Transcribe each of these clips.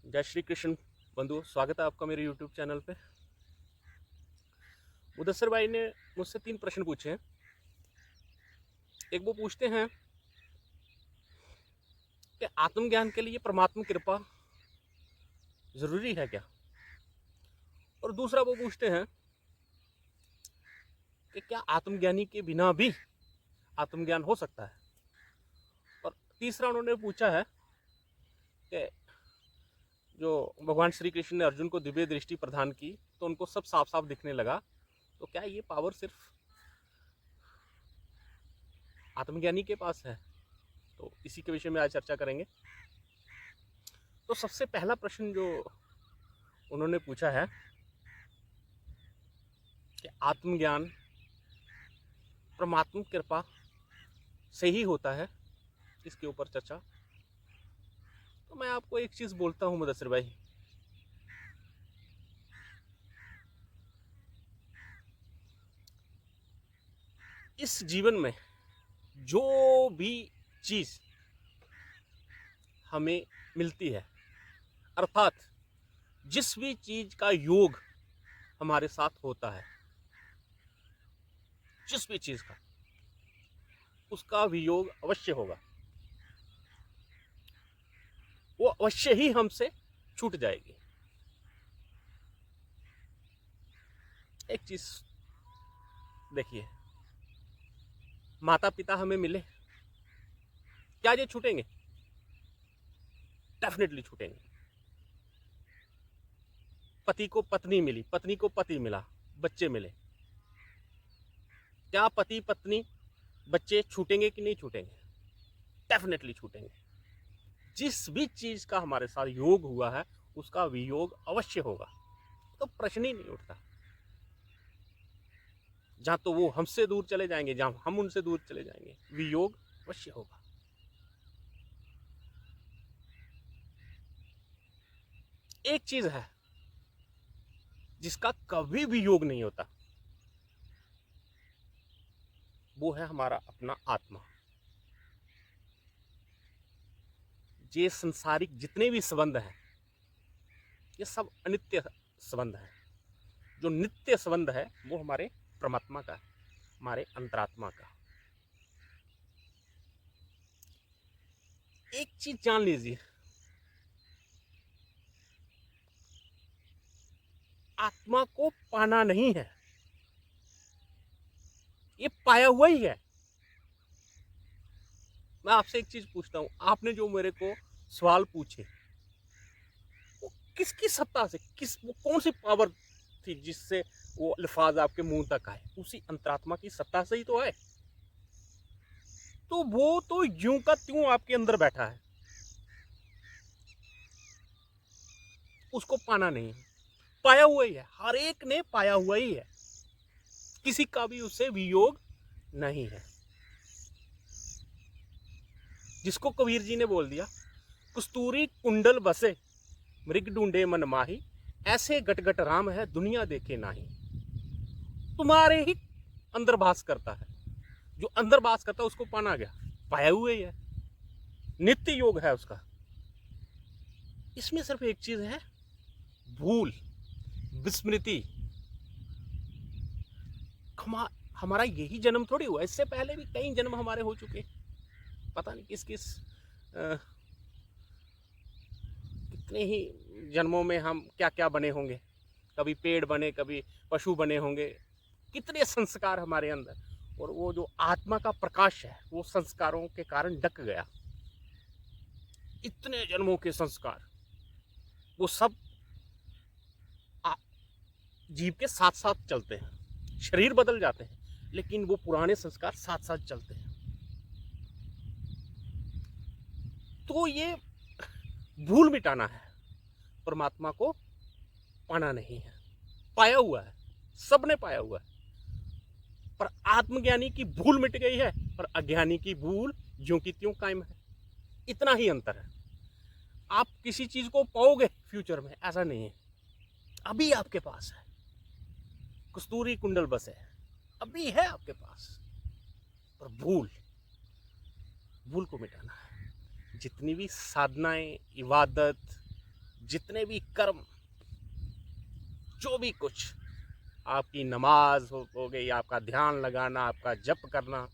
जय श्री कृष्ण बंधु, स्वागत है आपका मेरे YouTube चैनल पे। मुदस्सर भाई ने मुझसे 3 प्रश्न पूछे हैं। एक वो पूछते हैं कि आत्मज्ञान के लिए परमात्मा कृपा जरूरी है क्या, और दूसरा वो पूछते हैं कि क्या आत्मज्ञानी के बिना भी आत्मज्ञान हो सकता है। और तीसरा उन्होंने पूछा है कि जो भगवान श्री कृष्ण ने अर्जुन को दिव्य दृष्टि प्रदान की तो उनको सब साफ साफ दिखने लगा, तो क्या ये पावर सिर्फ आत्मज्ञानी के पास है। तो इसी के विषय में आज चर्चा करेंगे। तो सबसे पहला प्रश्न जो उन्होंने पूछा है कि आत्मज्ञान परमात्मा कृपा से ही होता है, इसके ऊपर चर्चा। तो मैं आपको एक चीज बोलता हूं मुदस्सिर भाई, इस जीवन में जो भी चीज हमें मिलती है, अर्थात जिस भी चीज का योग हमारे साथ होता है, जिस भी चीज का, उसका वियोग अवश्य होगा। वो अवश्य ही हमसे छूट जाएगी। एक चीज देखिए, माता पिता हमें मिले, क्या ये छूटेंगे? डेफिनेटली छूटेंगे। पति को पत्नी मिली, पत्नी को पति मिला, बच्चे मिले, क्या पति पत्नी बच्चे छूटेंगे कि नहीं छूटेंगे? डेफिनेटली छूटेंगे। जिस भी चीज का हमारे साथ योग हुआ है उसका वियोग अवश्य होगा, तो प्रश्न ही नहीं उठता। जहां तो वो हमसे दूर चले जाएंगे, जहां हम उनसे दूर चले जाएंगे, वियोग अवश्य होगा। एक चीज है जिसका कभी भी योग नहीं होता, वो है हमारा अपना आत्मा। ये संसारिक जितने भी संबंध हैं, ये सब अनित्य संबंध है। जो नित्य संबंध है वो हमारे परमात्मा का है, हमारे अंतरात्मा का। एक चीज जान लीजिए, आत्मा को पाना नहीं है, ये पाया हुआ ही है। मैं आपसे एक चीज पूछता हूं, आपने जो मेरे को सवाल पूछे, वो किसकी सत्ता से, वो कौन सी पावर थी जिससे वो अल्फाज आपके मुंह तक आए? उसी अंतरात्मा की सत्ता से ही तो है। तो वो तो यूं का त्यों आपके अंदर बैठा है, उसको पाना नहीं है, पाया हुआ ही है। हर एक ने पाया हुआ ही है, किसी का भी उससे वियोग नहीं है। जिसको कबीर जी ने बोल दिया, कस्तूरी कुंडल बसे मृग ढूंढे मन माही, ऐसे गटगट राम है दुनिया देखे नाही। तुम्हारे ही अंदर भास करता है, जो अंदर भास करता है उसको पाना गया, पाया हुआ ही है, नित्य योग है उसका। इसमें सिर्फ एक चीज है, भूल, विस्मृति। हमारा यही जन्म थोड़ी हुआ, इससे पहले भी कई जन्म हमारे हो चुके। पता नहीं किस किस कितने ही जन्मों में हम क्या क्या बने होंगे। कभी पेड़ बने, कभी पशु बने होंगे। कितने संस्कार हमारे अंदर, और वो जो आत्मा का प्रकाश है वो संस्कारों के कारण ढक गया। इतने जन्मों के संस्कार वो सब जीव के साथ साथ चलते हैं। शरीर बदल जाते हैं लेकिन वो पुराने संस्कार साथ साथ चलते हैं। तो ये भूल मिटाना है, परमात्मा को पाना नहीं है। पाया हुआ है, सबने पाया हुआ है, पर आत्मज्ञानी की भूल मिट गई है और अज्ञानी की भूल ज्यों की त्यों कायम है। इतना ही अंतर है। आप किसी चीज को पाओगे फ्यूचर में, ऐसा नहीं है। अभी आपके पास है, कस्तूरी कुंडल बस है, अभी है आपके पास। पर भूल को मिटाना है। जितनी भी साधनाएं, इबादत, जितने भी कर्म, जो भी कुछ, आपकी नमाज हो गई, आपका ध्यान लगाना, आपका जप करना,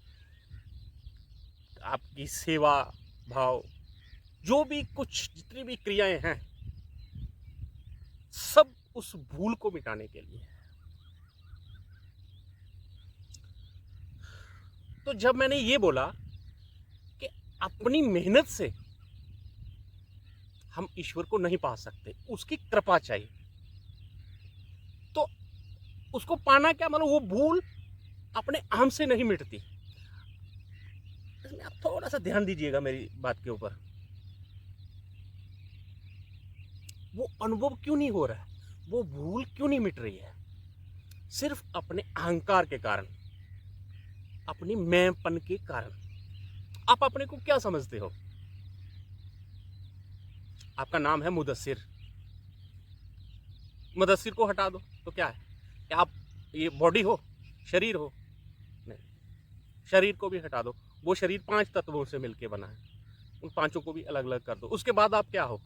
आपकी सेवा भाव, जो भी कुछ, जितनी भी क्रियाएं हैं, सब उस भूल को मिटाने के लिए है। तो जब मैंने ये बोला कि अपनी मेहनत से हम ईश्वर को नहीं पा सकते, उसकी कृपा चाहिए, तो उसको पाना क्या, मतलब वो भूल अपने आम से नहीं मिटती। इसमें आप थोड़ा सा ध्यान दीजिएगा मेरी बात के ऊपर। वो अनुभव क्यों नहीं हो रहा है, वो भूल क्यों नहीं मिट रही है? सिर्फ अपने अहंकार के कारण, अपनी मैंपन के कारण। आप अपने को क्या समझते हो? आपका नाम है मुदस्सिर। मुदस्सिर को हटा दो तो क्या है? क्या आप ये बॉडी हो, शरीर हो? नहीं। शरीर को भी हटा दो, वो शरीर 5 तत्वों से मिलकर बना है, उन 5 को भी अलग अलग कर दो, उसके बाद आप क्या हो?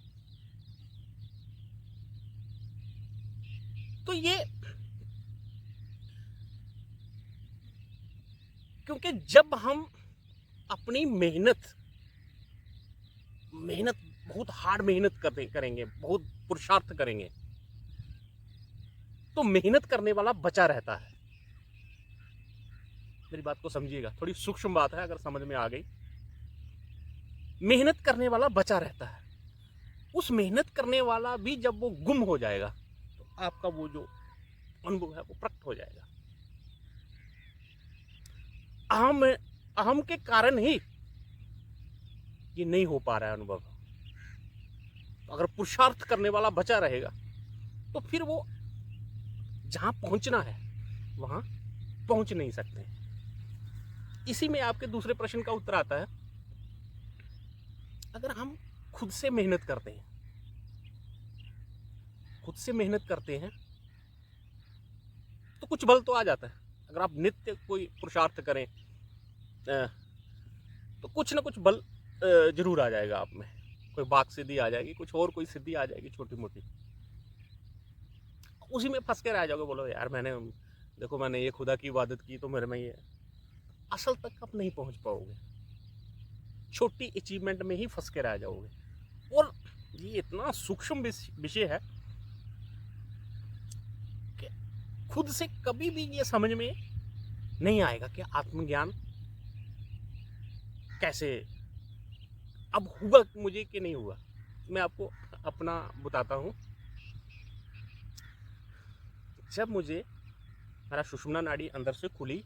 तो ये, क्योंकि जब हम अपनी मेहनत बहुत हार्ड मेहनत करेंगे, बहुत पुरुषार्थ करेंगे, तो मेहनत करने वाला बचा रहता है। मेरी बात को समझिएगा, थोड़ी सूक्ष्म बात है, अगर समझ में आ गई। मेहनत करने वाला बचा रहता है। उस मेहनत करने वाला भी जब वो गुम हो जाएगा, तो आपका वो जो अनुभव है वो प्रकट हो जाएगा। अहम के कारण ही ये नहीं हो पा रहा है अनुभव। अगर पुरुषार्थ करने वाला बचा रहेगा, तो फिर वो जहां पहुंचना है वहां पहुंच नहीं सकते। इसी में आपके दूसरे प्रश्न का उत्तर आता है, अगर हम खुद से मेहनत करते हैं, तो कुछ बल तो आ जाता है। अगर आप नित्य कोई पुरुषार्थ करें, तो कुछ ना कुछ बल जरूर आ जाएगा आप में। कोई बाक सिद्धि आ जाएगी, कुछ और कोई सिद्धि आ जाएगी छोटी मोटी, उसी में फंस के रह जाओगे। बोलो यार मैंने ये खुदा की इबादत की तो मेरे में ये, असल तक आप नहीं पहुंच पाओगे, छोटी अचीवमेंट में ही फंस के रह जाओगे। और ये इतना सूक्ष्म विषय है कि खुद से कभी भी ये समझ में नहीं आएगा कि आत्मज्ञान कैसे अब हुआ मुझे कि नहीं हुआ। मैं आपको अपना बताता हूं। जब मुझे मेरा सुषुम्ना नाड़ी अंदर से खुली,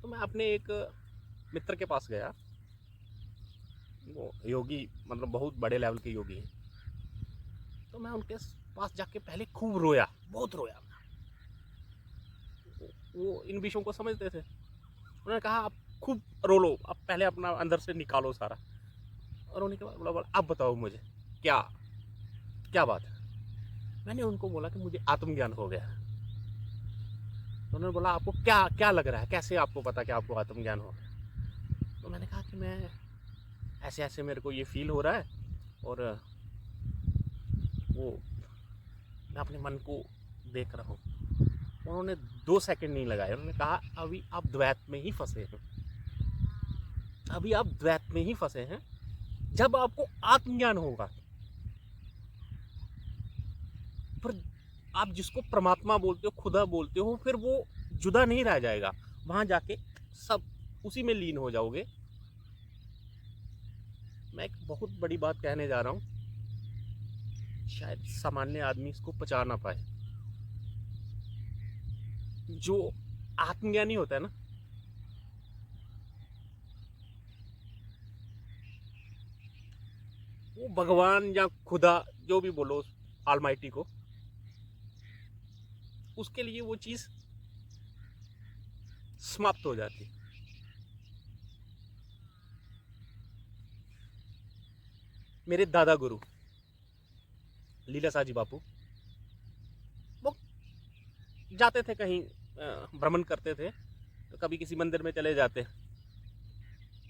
तो मैं अपने एक मित्र के पास गया। वो योगी, मतलब बहुत बड़े लेवल के योगी हैं। तो मैं उनके पास जाके पहले खूब रोया, बहुत रोया। वो इन विषयों को समझते थे। उन्होंने कहा आप खूब रो लो, आप पहले अपना अंदर से निकालो सारा। और रोने के बाद बोला आप बताओ मुझे क्या क्या बात है। मैंने उनको बोला कि मुझे आत्मज्ञान हो गया। तो उन्होंने बोला आपको क्या क्या लग रहा है, कैसे आपको पता कि आपको आत्मज्ञान हो गया? तो मैंने कहा कि मैं ऐसे ऐसे मेरे को ये फील हो रहा है, और वो मैं अपने मन को देख रहा हूँ। उन्होंने 2 सेकंड नहीं लगाए, उन्होंने कहा अभी आप द्वैत में ही फंसे हैं, अभी आप द्वैत में ही फंसे हैं। जब आपको आत्मज्ञान होगा, फिर आप जिसको परमात्मा बोलते हो, खुदा बोलते हो, फिर वो जुदा नहीं रह जाएगा। वहां जाके सब उसी में लीन हो जाओगे। मैं एक बहुत बड़ी बात कहने जा रहा हूं, शायद सामान्य आदमी इसको पचा ना पाए। जो आत्मज्ञानी होता है ना, वो भगवान या खुदा जो भी बोलो, ऑलमाइटी को, उसके लिए वो चीज समाप्त हो जाती। मेरे दादा गुरु लीलाशाह जी बापू, वो जाते थे कहीं, भ्रमण करते थे, तो कभी किसी मंदिर में चले जाते,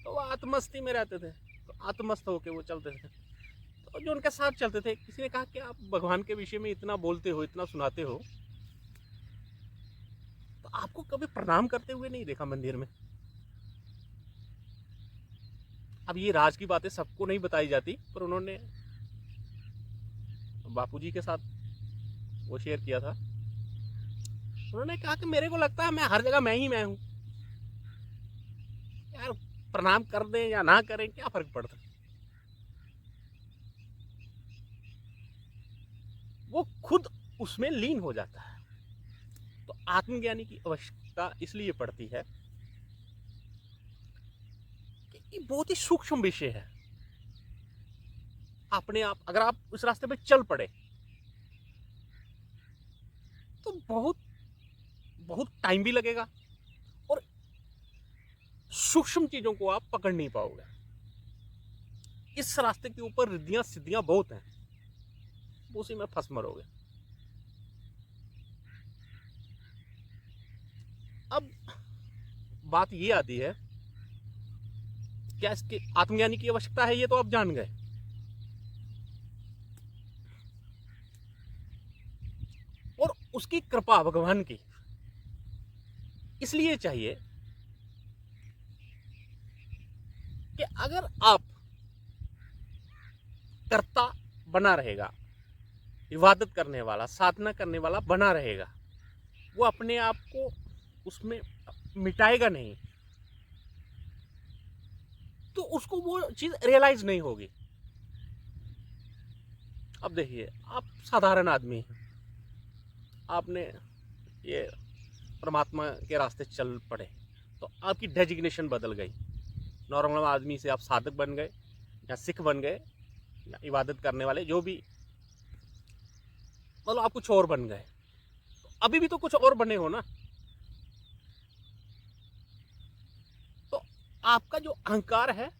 तो वो आत्मस्ती में रहते थे। तो आत्मस्त होके वो चलते थे। तो तो जो उनके साथ चलते थे, किसी ने कहा कि आप भगवान के विषय में इतना बोलते हो, इतना सुनाते हो, तो आपको कभी प्रणाम करते हुए नहीं देखा मंदिर में। अब ये राज की बातें सबको नहीं बताई जाती, पर उन्होंने बापूजी के साथ वो शेयर किया था। उन्होंने कहा कि मेरे को लगता है मैं हर जगह मैं ही मैं हूं यार, प्रणाम कर दें या ना करें क्या फर्क पड़ता। वो खुद उसमें लीन हो जाता है। तो आत्मज्ञानी की आवश्यकता इसलिए पड़ती है कि ये बहुत ही सूक्ष्म विषय है। अपने आप अगर आप उस रास्ते पे चल पड़े तो बहुत बहुत टाइम भी लगेगा और सूक्ष्म चीजों को आप पकड़ नहीं पाओगे। इस रास्ते के ऊपर रिद्धियां सिद्धियां बहुत हैं, उसी में फंस मरोगे। अब बात ये आती है, क्या इसके आत्मज्ञानी की आवश्यकता है, ये तो आप जान गए। और उसकी कृपा भगवान की इसलिए चाहिए कि अगर आप कर्ता बना रहेगा, इबादत करने वाला, साधना करने वाला बना रहेगा, वो अपने आप को उसमें मिटाएगा नहीं, तो उसको वो चीज रियलाइज नहीं होगी। अब देखिए, आप साधारण आदमी हैं, आपने ये परमात्मा के रास्ते चल पड़े, तो आपकी डेजिग्नेशन बदल गई। नॉर्मल आदमी से आप साधक बन गए या सिख बन गए या इबादत करने वाले, जो भी, मतलब आप कुछ और बन गए। तो अभी भी तो कुछ और बने हो ना। तो आपका जो अहंकार है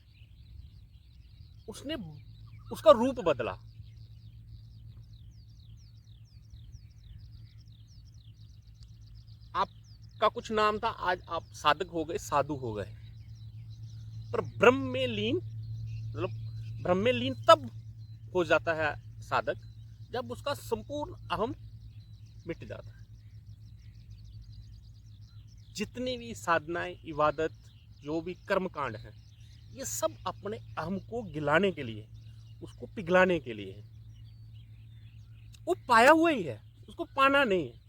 उसने उसका रूप बदला। आपका कुछ नाम था, आज आप साधक हो गए, साधु हो गए। पर ब्रह्म में लीन, मतलब ब्रह्म में लीन तब हो जाता है साधक जब उसका संपूर्ण अहम मिट जाता है। जितनी भी साधनाएं, इबादत, जो भी कर्म कांड है, ये सब अपने अहम को गिलाने के लिए, उसको पिघलाने के लिए है। वो पाया हुआ ही है, उसको पाना नहीं है।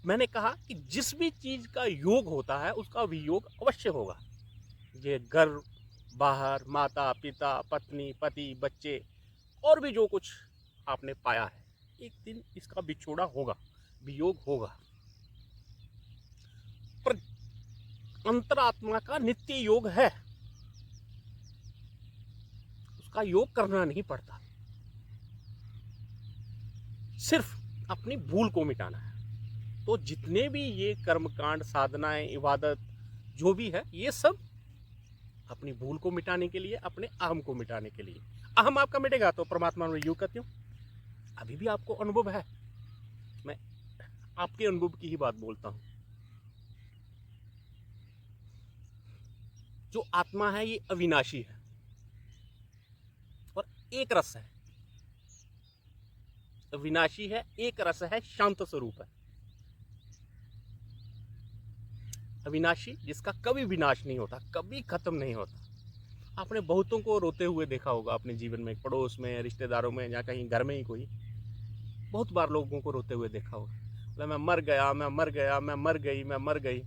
मैंने कहा कि जिस भी चीज का योग होता है उसका वियोग अवश्य होगा। ये घर, बाहर, माता पिता, पत्नी, पति, बच्चे, और भी जो कुछ आपने पाया है, एक दिन इसका बिछोड़ा होगा, वियोग होगा। पर अंतरात्मा का नित्य योग है, उसका योग करना नहीं पड़ता, सिर्फ अपनी भूल को मिटाना है। तो जितने भी ये कर्मकांड, साधनाएं, इबादत जो भी है, ये सब अपनी भूल को मिटाने के लिए, अपने अहम को मिटाने के लिए। अहम आपका मिटेगा तो परमात्मा में योग करती हूँ। अभी भी आपको अनुभव है, मैं आपके अनुभव की ही बात बोलता हूँ। जो आत्मा है ये अविनाशी है और एक रस है, अविनाशी है, एक रस है, शांत स्वरूप है। अविनाशी जिसका कभी विनाश नहीं होता, कभी खत्म नहीं होता। आपने बहुतों को रोते हुए देखा होगा अपने जीवन में, पड़ोस में, रिश्तेदारों में, या कहीं घर में ही कोई, बहुत बार लोगों को रोते हुए देखा होगा, मैं मर गया, मैं मर गया, मैं मर गई, मैं मर गई।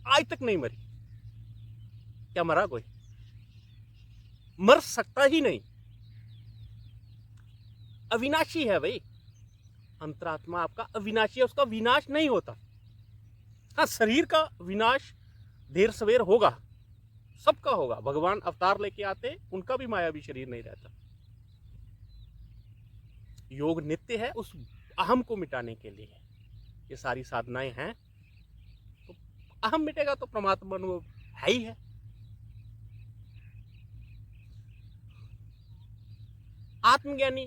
आज तक नहीं मरी। क्या मरा कोई? मर सकता ही नहीं। अविनाशी है भाई, अंतरात्मा आपका अविनाशी है, उसका विनाश नहीं होता। हाँ, शरीर का विनाश देर सवेर होगा, सबका होगा। भगवान अवतार लेके आते, उनका भी मायावी शरीर नहीं रहता। योग नित्य है, उस अहम को मिटाने के लिए ये सारी साधनाएं हैं। तो अहम मिटेगा तो परमात्मा अनुभव है ही है। आत्मज्ञानी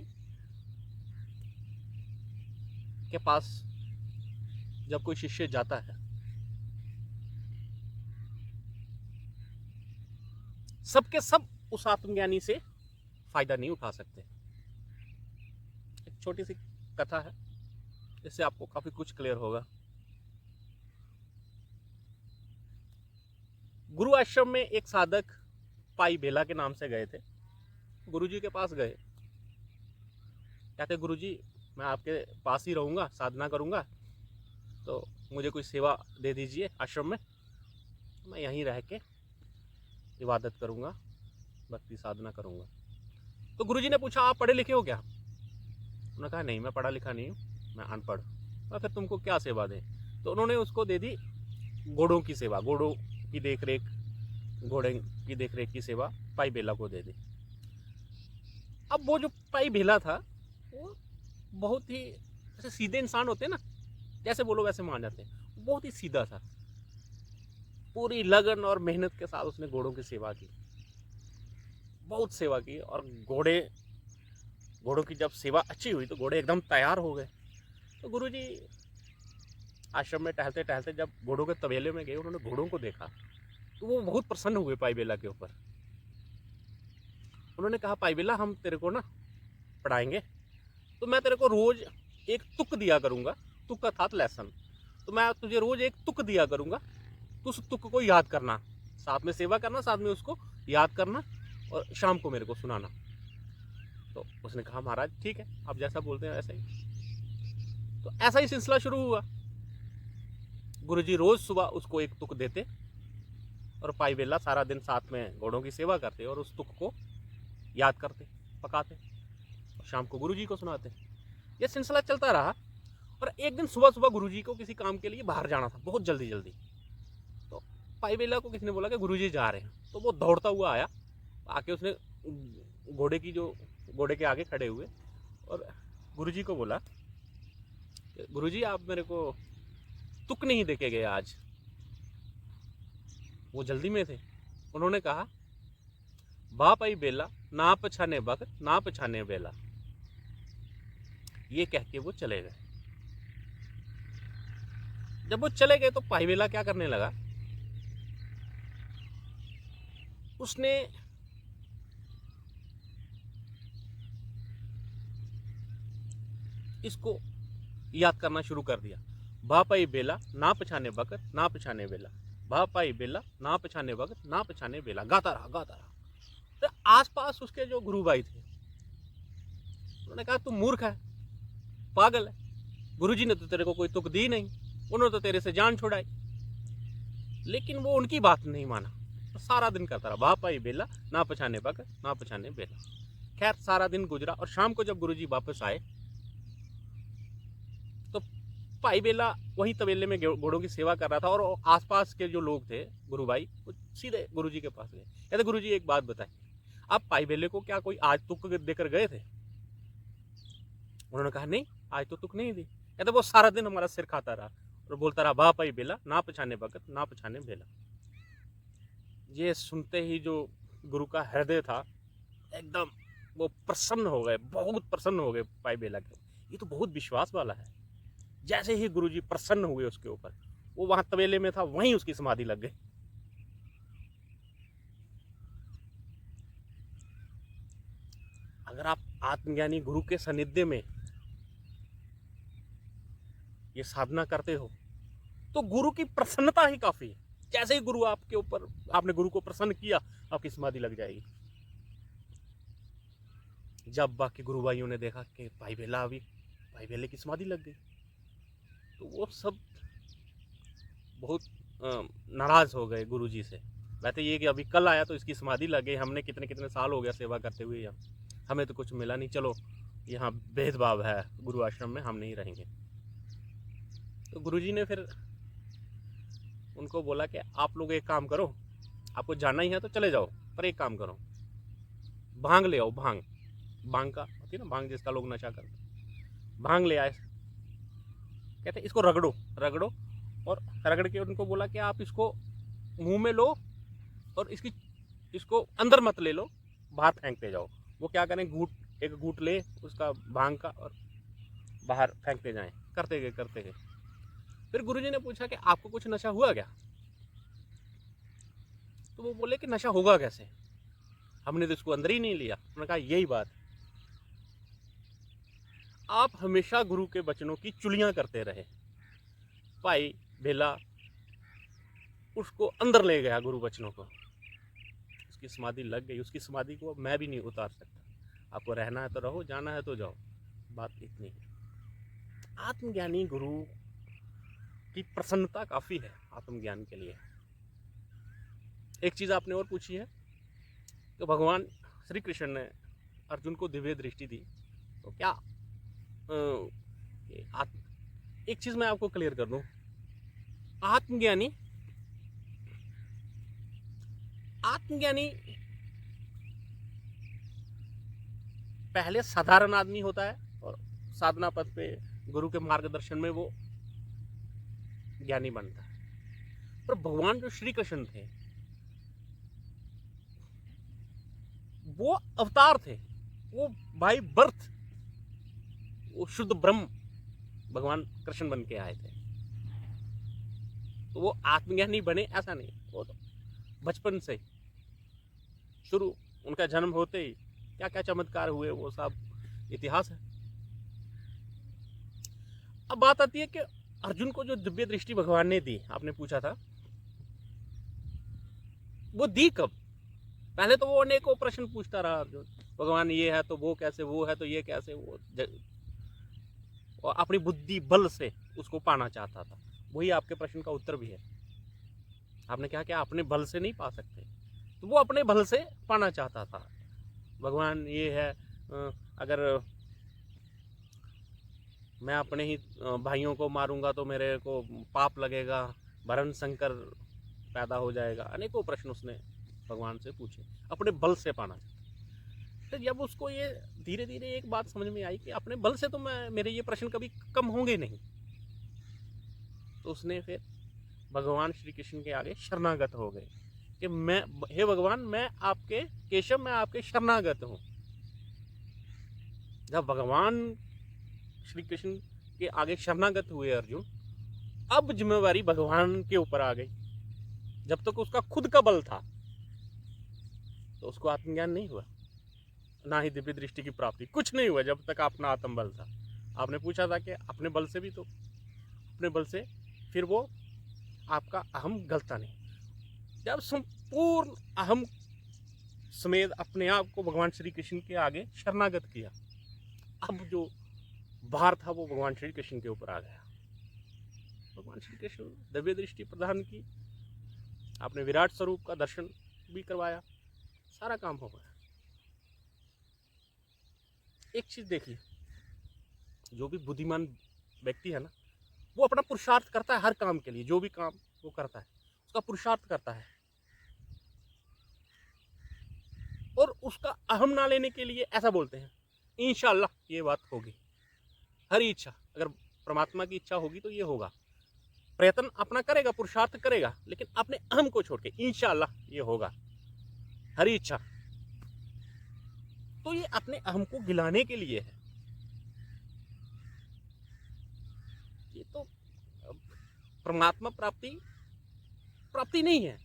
के पास जब कोई शिष्य जाता है, सबके सब उस आत्मज्ञानी से फायदा नहीं उठा सकते। एक छोटी सी कथा है, इससे आपको काफी कुछ क्लियर होगा। गुरु आश्रम में एक साधक पाई बेला के नाम से गए थे। गुरुजी के पास गए, कहते गुरुजी मैं आपके पास ही रहूंगा, साधना करूंगा, तो मुझे कोई सेवा दे दीजिए आश्रम में, मैं यहीं रह के इबादत करूंगा, भक्ति साधना करूंगा। तो गुरुजी ने पूछा आप पढ़े लिखे हो क्या? उन्होंने कहा नहीं मैं पढ़ा लिखा नहीं हूँ, मैं अनपढ़। मैं फिर तुमको क्या सेवा दें? तो उन्होंने उसको दे दी घोड़ों की सेवा, घोड़ों की देखरेख, घोड़े की देखरेख की सेवा पाई बेला को दे दी। अब वो जो पाई बेला था वो बहुत ही ऐसे सीधे इंसान होते हैं ना, जैसे बोलो वैसे मान जाते हैं, बहुत ही सीधा था। पूरी लगन और मेहनत के साथ उसने घोड़ों की सेवा की, बहुत सेवा की। और घोड़ों की जब सेवा अच्छी हुई तो घोड़े एकदम तैयार हो गए। तो गुरुजी आश्रम में टहलते टहलते जब घोड़ों के तबेले में गए, उन्होंने घोड़ों को देखा तो वो बहुत प्रसन्न हुए पाई बेला के ऊपर। उन्होंने कहा पाई बेला हम तेरे को ना पढ़ाएंगे, तो मैं तेरे को रोज एक तुक दिया करूंगा। तुक का था लेसन, तो मैं तुझे रोज एक तुक दिया करूंगा, तो उस तुक को याद करना, साथ में सेवा करना, साथ में उसको याद करना और शाम को मेरे को सुनाना। तो उसने कहा महाराज ठीक है, आप जैसा बोलते हैं वैसा ही। तो ऐसा ही सिलसिला शुरू हुआ। गुरुजी रोज सुबह उसको एक तुक देते और पाई बेला सारा दिन साथ में घोड़ों की सेवा करते और उस तुक को याद करते, पकाते और शाम को गुरुजी को सुनाते। ये सिलसिला चलता रहा। और एक दिन सुबह सुबह गुरुजी को किसी काम के लिए बाहर जाना था, बहुत जल्दी जल्दी। तो पाई बेला को किसी ने बोला कि गुरुजी जा रहे हैं, तो वो दौड़ता हुआ आया, आके उसने घोड़े के आगे खड़े हुए और गुरुजी को बोला गुरुजी आप मेरे को तुक नहीं देके गए आज। वो जल्दी में थे। उन्होंने कहा बा पाई बेला ना पछाने वक्त ना पछाने बेला। ये कह के वो चले गए। जब वो चले गए तो पाई बेला क्या करने लगा, उसने इसको याद करना शुरू कर दिया। बा पाई बेला ना पछाने वक्त ना पछाने बेला, बा पाई बेला ना पछाने वक्त ना पछाने बेला, गाता रहा गाता रहा। तो आसपास उसके जो गुरु भाई थे उन्होंने कहा तू मूर्ख है, पागल है, गुरुजी ने तो तेरे को कोई तुक दी नहीं, उन्होंने तो तेरे से जान छुड़ाई। लेकिन वो उनकी बात नहीं माना, तो सारा दिन करता रहा बा पाई बेला ना पछाने वक्त ना पछाने बेला। खैर सारा दिन गुजरा और शाम को जब गुरुजी वापस आए तो पाई बेला वही तबेले में घोड़ों की सेवा कर रहा था और आसपास के जो लोग थे गुरु भाई वो सीधे गुरुजी के पास गए। कहते गुरुजी एक बात बताइए, आप पाई बेले को क्या कोई आज तुक देकर गए थे? उन्होंने कहा नहीं आज तो तुक नहीं दी। कहते वो सारा दिन हमारा सिर खाता रहा और बोलता रहा बा पाई बेला ना पछाने वक्त ना पछाने बेला। ये सुनते ही जो गुरु का हृदय था एकदम वो प्रसन्न हो गए, बहुत प्रसन्न हो गए पाई बेला के। ये तो बहुत विश्वास वाला है। जैसे ही गुरुजी प्रसन्न हुए उसके ऊपर, वो वहां तबेले में था वहीं उसकी समाधि लग गई। अगर आप आत्मज्ञानी गुरु के सानिध्य में ये साधना करते हो तो गुरु की प्रसन्नता ही काफी है। जैसे ही गुरु आपके ऊपर, आपने गुरु को प्रसन्न किया, आपकी समाधि लग जाएगी। जब बाकी गुरु भाइयों ने देखा कि भाई बेले की समाधि लग गई, तो वो सब बहुत नाराज हो गए गुरुजी से। कहते ये कि अभी कल आया तो इसकी समाधि लग गई, हमने कितने कितने साल हो गया सेवा करते हुए यहाँ, हमें तो कुछ मिला नहीं, चलो यहाँ भेदभाव है गुरु आश्रम में, हम नहीं रहेंगे। तो गुरुजी ने फिर उनको बोला कि आप लोग एक काम करो, आपको जाना ही है तो चले जाओ, पर एक काम करो, भांग ले आओ। भांग का होती है ना, भांग जिसका लोग नशा करते, भांग ले आए। कहते इसको रगड़ो और रगड़ के उनको बोला कि आप इसको मुंह में लो और इसको अंदर मत ले लो, बाहर फेंकते जाओ। वो क्या करें, एक घूंट ले उसका भांग का और बाहर फेंकते जाएं। करते गए। फिर गुरुजी ने पूछा कि आपको कुछ नशा हुआ क्या? तो वो बोले कि नशा होगा कैसे, हमने तो इसको अंदर ही नहीं लिया। उन्होंने कहा यही बात, आप हमेशा गुरु के वचनों की चुलियां करते रहे। भाई भेला उसको अंदर ले गया गुरु वचनों को, उसकी समाधि लग गई। उसकी समाधि को मैं भी नहीं उतार सकता। आपको रहना है तो रहो, जाना है तो जाओ, बात इतनी है। आत्मज्ञानी गुरु की प्रसन्नता काफी है आत्मज्ञान के लिए। एक चीज आपने और पूछी है कि भगवान श्री कृष्ण ने अर्जुन को दिव्य दृष्टि दी, तो क्या एक चीज मैं आपको क्लियर कर दूं, आत्मज्ञानी पहले साधारण आदमी होता है और साधना पथ पे गुरु के मार्गदर्शन में वो ज्ञानी बनता है। पर भगवान जो श्री कृष्ण थे वो अवतार थे, वो बाय बर्थ वो शुद्ध ब्रह्म भगवान कृष्ण बन के आए थे। तो वो आत्मज्ञानी बने ऐसा नहीं, वो तो बचपन से शुरू, उनका जन्म होते ही क्या क्या चमत्कार हुए वो सब इतिहास है। अब बात आती है कि अर्जुन को जो दिव्य दृष्टि भगवान ने दी, आपने पूछा था वो दी कब। पहले तो वो अनेकों प्रश्न पूछता रहा अर्जुन, भगवान ये है तो वो कैसे, वो है तो ये कैसे, वो और अपनी बुद्धि बल से उसको पाना चाहता था। वही आपके प्रश्न का उत्तर भी है। आपने कहा कि अपने बल से नहीं पा सकते, तो वो अपने बल से पाना चाहता था। भगवान ये है, अगर मैं अपने ही भाइयों को मारूंगा तो मेरे को पाप लगेगा, भरण संकर पैदा हो जाएगा। अनेकों प्रश्न उसने भगवान से पूछे, अपने बल से पाना चाहता। तो जब उसको ये धीरे धीरे एक बात समझ में आई कि अपने बल से तो मेरे ये प्रश्न कभी कम होंगे नहीं, तो उसने फिर भगवान श्री कृष्ण के आगे शरणागत हो गए कि मैं, हे भगवान, मैं आपके केशव, मैं आपके शरणागत हूं। जब भगवान श्री कृष्ण के आगे शरणागत हुए अर्जुन, अब जिम्मेवारी भगवान के ऊपर आ गई। जब तक उसका खुद का बल था तो उसको आत्मज्ञान नहीं हुआ, ना ही दिव्य दृष्टि की प्राप्ति, कुछ नहीं हुआ जब तक अपना आत्मबल था। आपने पूछा था कि अपने बल से भी, तो अपने बल से फिर वो आपका अहम गलता नहीं। जब संपूर्ण अहम समेत अपने आप को भगवान श्री कृष्ण के आगे शरणागत किया, अब जो भार था वो भगवान श्री कृष्ण के ऊपर आ गया। भगवान श्री कृष्ण दिव्य दृष्टि प्रदान की, आपने विराट स्वरूप का दर्शन भी करवाया, सारा काम हो गया। एक चीज देखिए, जो भी बुद्धिमान व्यक्ति है ना, वो अपना पुरुषार्थ करता है हर काम के लिए। जो भी काम वो करता है उसका पुरुषार्थ करता है, और उसका अहम ना लेने के लिए ऐसा बोलते हैं, इंशाअल्लाह ये बात होगी। हर इच्छा, अगर परमात्मा की इच्छा होगी तो ये होगा। प्रयत्न अपना करेगा, पुरुषार्थ करेगा, लेकिन अपने अहम को छोड़ के इंशाअल्लाह ये होगा, हर इच्छा। तो ये अपने अहम को गिलाने के लिए है। ये तो परमात्मा प्राप्ति नहीं है,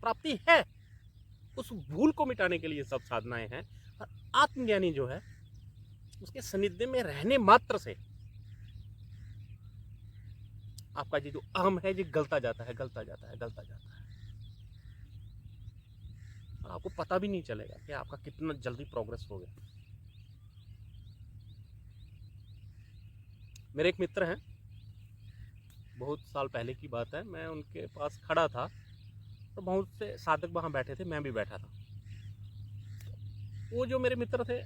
प्राप्ति है। उस भूल को मिटाने के लिए सब साधनाएं हैं। और आत्मज्ञानी जो है, उसके सानिध्य में रहने मात्र से आपका ये जो अहम है ये गलता जाता है, गलता जाता है, गलता जाता है, और आपको पता भी नहीं चलेगा कि आपका कितना जल्दी प्रोग्रेस हो गया। मेरे एक मित्र हैं, बहुत साल पहले की बात है, मैं उनके पास खड़ा था तो बहुत से साधक वहाँ बैठे थे, मैं भी बैठा था। वो जो मेरे मित्र थे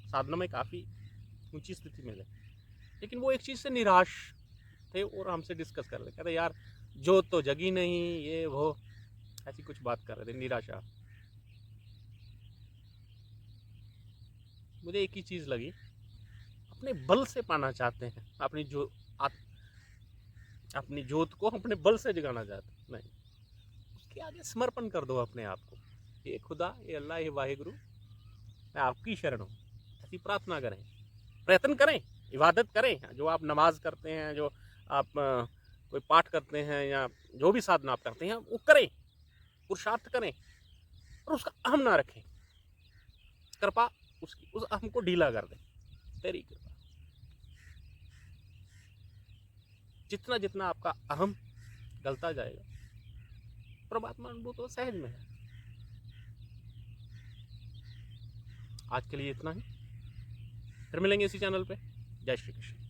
साधना में काफ़ी ऊंची स्थिति में थे, लेकिन वो एक चीज़ से निराश थे और हमसे डिस्कस कर रहे, कहते यार जो तो जगी नहीं, ये वो ऐसी कुछ बात कर रहे थे, निराशा। मुझे एक ही चीज़ लगी, अपने बल से पाना चाहते हैं, अपनी जोत को अपने बल से जगाना चाहते नहीं, उसके आगे समर्पण कर दो अपने आप को। ये खुदा, ये अल्लाह, ये वाहिगुरु, मैं आपकी शरण हूँ, ऐसी प्रार्थना करें, प्रयत्न करें, इबादत करें। जो आप नमाज करते हैं, जो आप कोई पाठ करते हैं, या जो भी साधना आप करते हैं वो करें, पुरुषार्थ करें, और और उसका अहम ना रखें। कृपा उसकी उस अहम को ढीला कर दे, तेरी कृपा। जितना जितना आपका अहम गलता जाएगा, परमात्मा अनुभूत तो सहज में है। आज के लिए इतना ही, फिर मिलेंगे इसी चैनल पे। जय श्री कृष्ण।